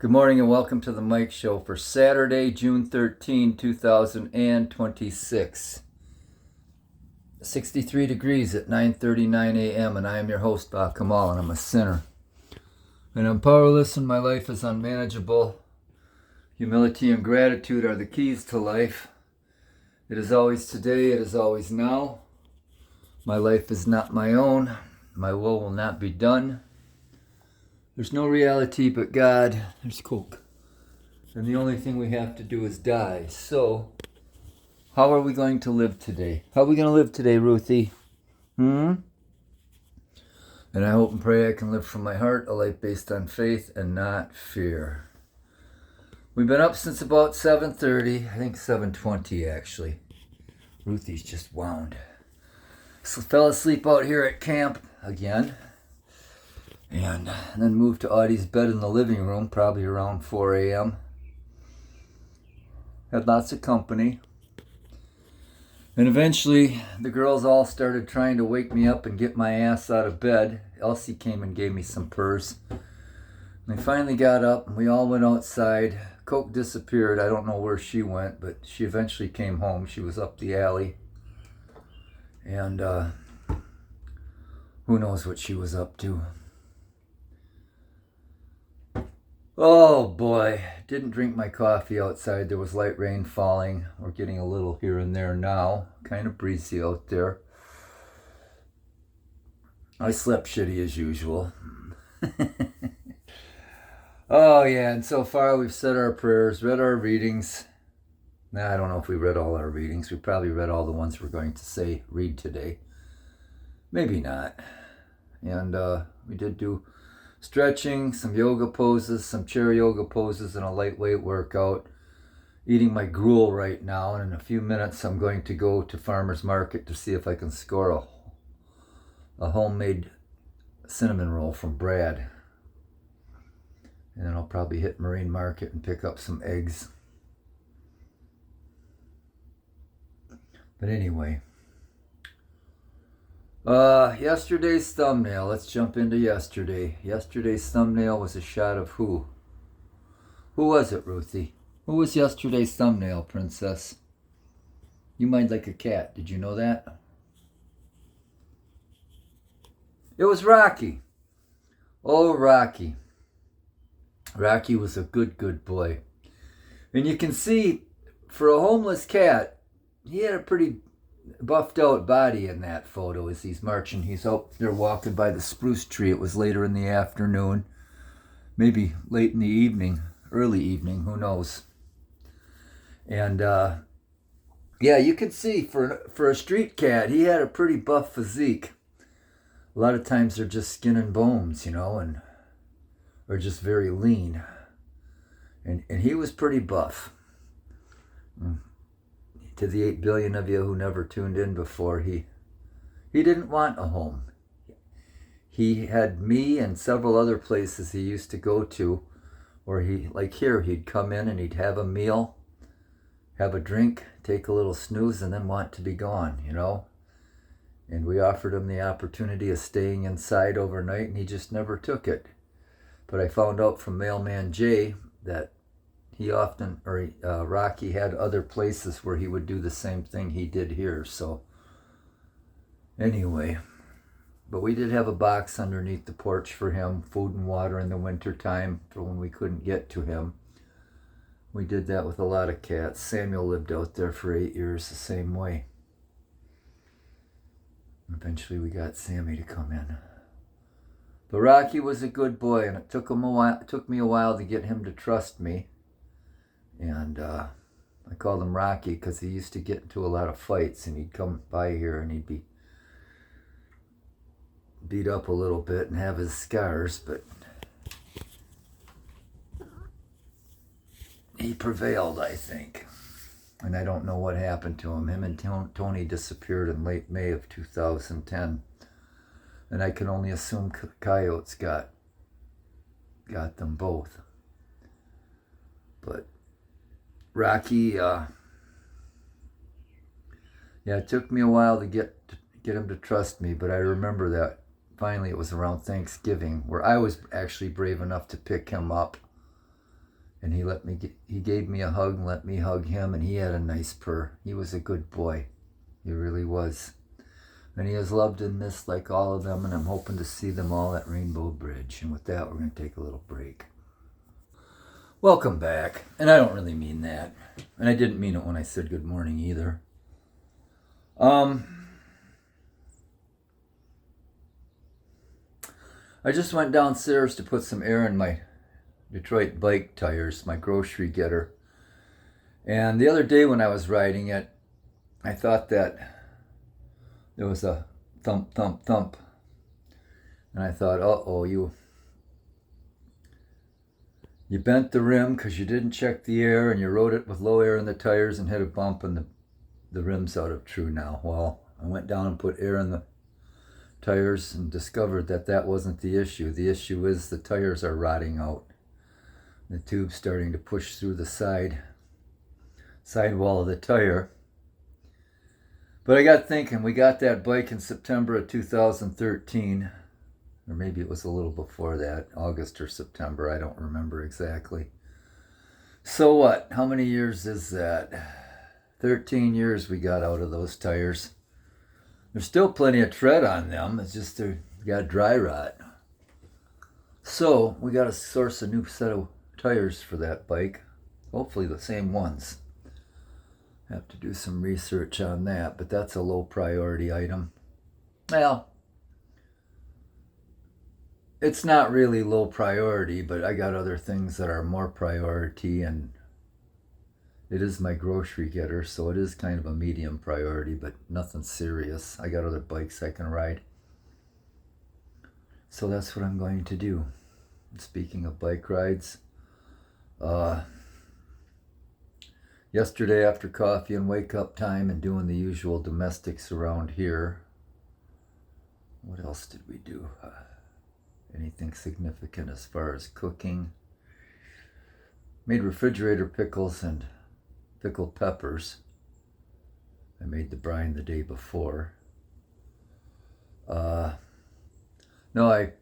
Good morning and welcome to the Mike Show for Saturday, June 13, 2026. 63 degrees at 9:39 a.m. and I am your host, Bob Kamal, and I'm a sinner. And I'm powerless and my life is unmanageable. Humility and gratitude are the keys to life. It is always today, it is always now. My life is not my own. My will not be done. There's no reality but God. There's Coke. And the only thing we have to do is die. So, how are we going to live today? How are we going to live today, Ruthie? And I hope and pray I can live from my heart, a life based on faith and not fear. We've been up since about 7:30, I think 7:20 actually. Ruthie's just wound. So fell asleep out here at camp again. And then moved to Audie's bed in the living room, probably around 4 a.m. Had lots of company. And eventually, the girls all started trying to wake me up and get my ass out of bed. Elsie came and gave me some purrs. And I finally got up, and we all went outside. Coke disappeared. I don't know where she went, but she eventually came home. She was up the alley. And who knows what she was up to. Oh boy, didn't drink my coffee outside. There was light rain falling. We're getting a little here and there now. Kind of breezy out there. I slept shitty as usual. Oh yeah, and so far we've said our prayers, read our readings. I don't know if we read all our readings. We probably read all the ones we're going to read today. Maybe not. And we did do stretching, some yoga poses, some chair yoga poses, and a lightweight workout. Eating my gruel right now, and in a few minutes I'm going to go to Farmer's Market to see if I can score a homemade cinnamon roll from Brad. And then I'll probably hit Marine Market and pick up some eggs. But anyway. Yesterday's thumbnail. Let's jump into yesterday. Yesterday's thumbnail was a shot of who? Who was it, Ruthie? Who was yesterday's thumbnail, princess? You mind like a cat. Did you know that? It was Rocky. Oh, Rocky. Rocky was a good boy. And you can see, for a homeless cat, he had a pretty buffed out body in that photo as he's marching. He's out there walking by the spruce tree. It was later in the afternoon, maybe late in the evening, early evening, who knows. And yeah, you can see for a street cat, he had a pretty buff physique. A lot of times they're just skin and bones, and or just very lean. And he was pretty buff. To the 8 billion of you who never tuned in before, he didn't want a home. He had me and several other places he used to go to where he'd come in and he'd have a meal, have a drink, take a little snooze, and then want to be gone, And we offered him the opportunity of staying inside overnight, and he just never took it. But I found out from Mailman Jay that Rocky had other places where he would do the same thing he did here. So anyway, but we did have a box underneath the porch for him, food and water in the winter time for when we couldn't get to him. We did that with a lot of cats. Samuel lived out there for 8 years the same way. Eventually we got Sammy to come in. But Rocky was a good boy, and it took me a while to get him to trust me. And I called him Rocky because he used to get into a lot of fights, and he'd come by here and he'd be beat up a little bit and have his scars, but he prevailed, I think. And I don't know what happened to him. Him and Tony disappeared in late May of 2010. And I can only assume coyotes got them both. But Rocky, it took me a while to get him to trust me, but I remember that finally it was around Thanksgiving where I was actually brave enough to pick him up And he gave me a hug and let me hug him, and he had a nice purr. He was a good boy. He really was. And he is loved and missed like all of them, and I'm hoping to see them all at Rainbow Bridge. And with that, we're going to take a little break. Welcome back. And I don't really mean that. And I didn't mean it when I said good morning either. I just went downstairs to put some air in my Detroit bike tires, my grocery getter. And the other day when I was riding it, I thought that there was a thump, thump, thump. And I thought, uh-oh, you bent the rim because you didn't check the air, and you rode it with low air in the tires and hit a bump, and the rim's out of true now. Well, I went down and put air in the tires and discovered that wasn't the issue. The issue is the tires are rotting out. The tube's starting to push through the sidewall of the tire. But I got thinking, we got that bike in September of 2013, or maybe it was a little before that, August or September, I don't remember exactly. So what? How many years is that? 13 years we got out of those tires. There's still plenty of tread on them, it's just they got dry rot. So we got to source a new set of tires for that bike, hopefully the same ones. Have to do some research on that, but that's a low priority item. Well, it's not really low priority, but I got other things that are more priority, and it is my grocery getter, so it is kind of a medium priority, but nothing serious. I got other bikes I can ride. So that's what I'm going to do. Speaking of bike rides, yesterday after coffee and wake up time and doing the usual domestics around here, what else did we do? Anything significant as far as cooking? Made refrigerator pickles and pickled peppers. I made the brine the day before. No, I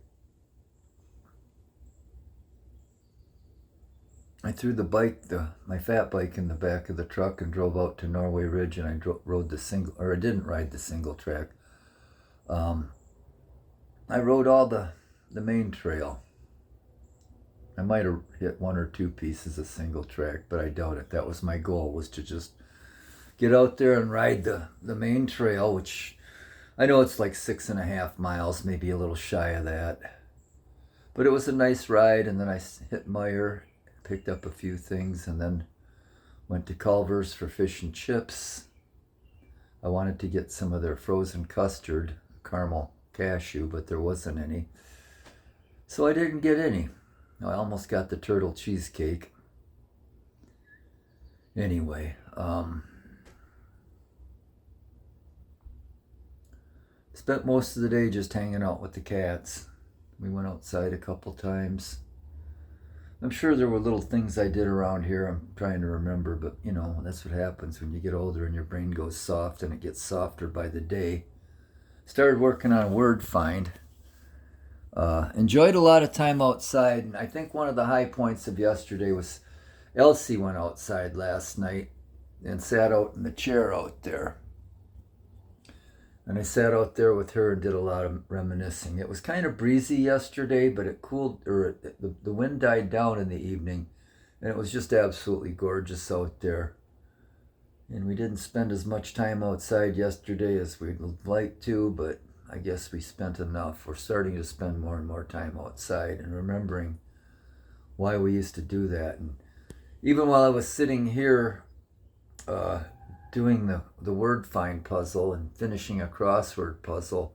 threw the bike, my fat bike, in the back of the truck and drove out to Norway Ridge, and I rode the single, or I didn't ride the single track. I rode all the main trail. I might have hit one or two pieces of single track, but I doubt it. That was my goal, was to just get out there and ride the main trail, which I know it's like 6.5 miles, maybe a little shy of that. But it was a nice ride, and then I hit Meijer, picked up a few things, and then went to Culver's for fish and chips. I wanted to get some of their frozen custard, caramel cashew, but there wasn't any. So I didn't get any. I almost got the turtle cheesecake. Anyway, spent most of the day just hanging out with the cats. We went outside a couple times. I'm sure there were little things I did around here I'm trying to remember, but you know, that's what happens when you get older and your brain goes soft, and it gets softer by the day. Started working on word find. Enjoyed a lot of time outside, and I think one of the high points of yesterday was Elsie went outside last night and sat out in the chair out there. And I sat out there with her and did a lot of reminiscing. It was kind of breezy yesterday, but it cooled, or the wind died down in the evening, and it was just absolutely gorgeous out there. And we didn't spend as much time outside yesterday as we'd like to, but I guess we spent enough. We're starting to spend more and more time outside and remembering why we used to do that. And even while I was sitting here doing the word find puzzle and finishing a crossword puzzle,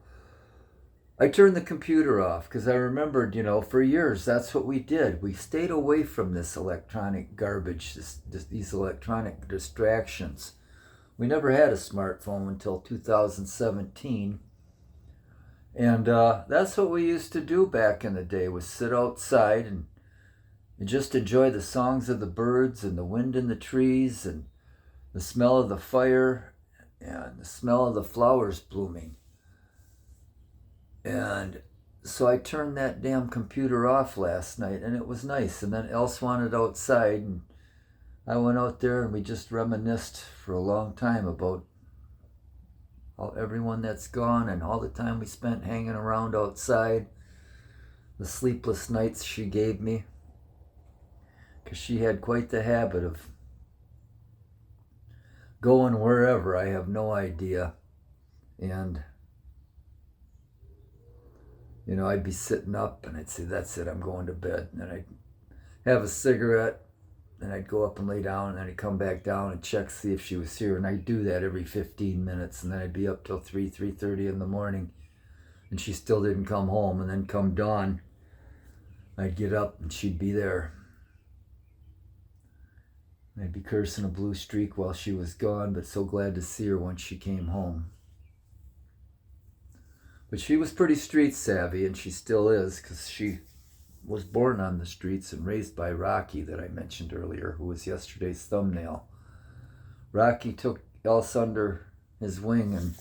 I turned the computer off because I remembered, for years that's what we did. We stayed away from this electronic garbage, these electronic distractions. We never had a smartphone until 2017. And that's what we used to do back in the day, was sit outside and just enjoy the songs of the birds and the wind in the trees and the smell of the fire and the smell of the flowers blooming. And So I turned that damn computer off last night, and it was nice. And then Else wanted outside, and I went out there, and we just reminisced for a long time about everyone that's gone and all the time we spent hanging around outside, the sleepless nights she gave me, because she had quite the habit of going wherever, I have no idea. And I'd be sitting up and I'd say, that's it, I'm going to bed. And then I'd have a cigarette, and I'd go up and lay down, and then I'd come back down and check, see if she was here. And I'd do that every 15 minutes, and then I'd be up till 3:30 in the morning, and she still didn't come home. And then come dawn, I'd get up and she'd be there. I'd be cursing a blue streak while she was gone, but so glad to see her once she came home. But she was pretty street savvy, and she still is, because she was born on the streets and raised by Rocky that I mentioned earlier, who was yesterday's thumbnail. Rocky took Else under his wing and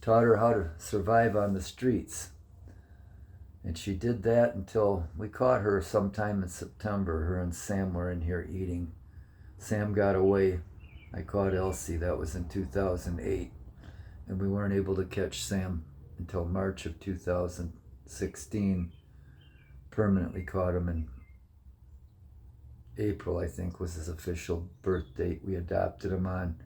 taught her how to survive on the streets. And she did that until we caught her sometime in September. Her and Sam were in here eating. Sam got away. I caught Elsie. That was in 2008. And we weren't able to catch Sam until March of 2016. Permanently caught him in April, I think, was his official birth date we adopted him on.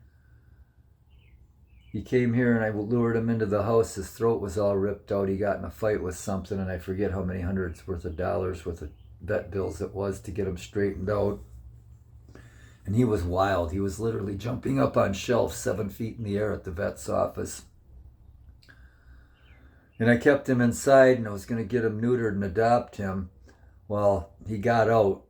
He came here and I lured him into the house. His throat was all ripped out. He got in a fight with something, and I forget how many hundreds worth of dollars worth of vet bills it was to get him straightened out. And he was wild. He was literally jumping up on shelves 7 feet in the air at the vet's office. And I kept him inside, and I was going to get him neutered and adopt him. Well, he got out,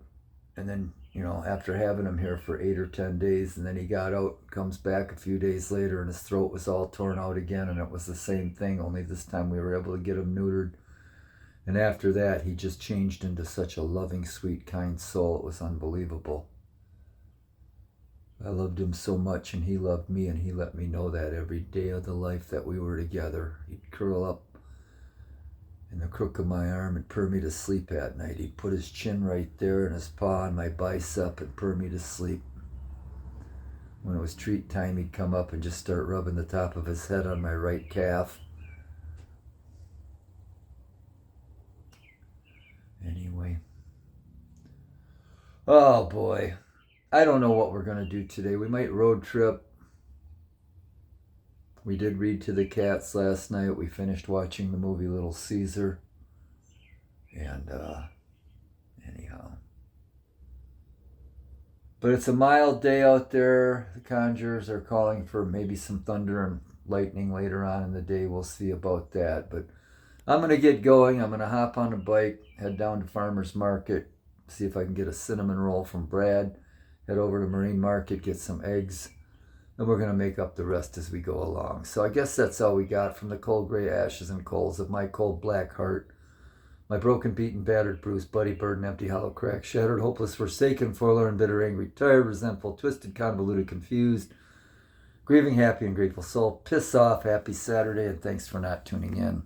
and then, after having him here for 8 or 10 days, and then he got out, comes back a few days later, and his throat was all torn out again, and it was the same thing, only this time we were able to get him neutered. And after that, he just changed into such a loving, sweet, kind soul. It was unbelievable. I loved him so much, and he loved me, and he let me know that every day of the life that we were together. He'd curl up in the crook of my arm and purr me to sleep at night. He'd put his chin right there and his paw on my bicep and purr me to sleep. When it was treat time, he'd come up and just start rubbing the top of his head on my right calf. Anyway. Oh boy. I don't know what we're going to do today. We might road trip. We did read to the cats last night. We finished watching the movie Little Caesar. And, anyhow. But it's a mild day out there. The conjurers are calling for maybe some thunder and lightning later on in the day. We'll see about that. But I'm going to get going. I'm going to hop on a bike, head down to Farmer's Market, see if I can get a cinnamon roll from Brad, head over to Marine Market, get some eggs, and we're going to make up the rest as we go along. So I guess that's all we got from the cold gray ashes and coals of my cold black heart. My broken, beaten, battered, bruised, bloody, burdened, empty, hollow, cracked, shattered, hopeless, forsaken, forlorn, bitter, angry, tired, resentful, twisted, convoluted, confused, grieving, happy, and grateful soul. Piss off. Happy Saturday, and thanks for not tuning in.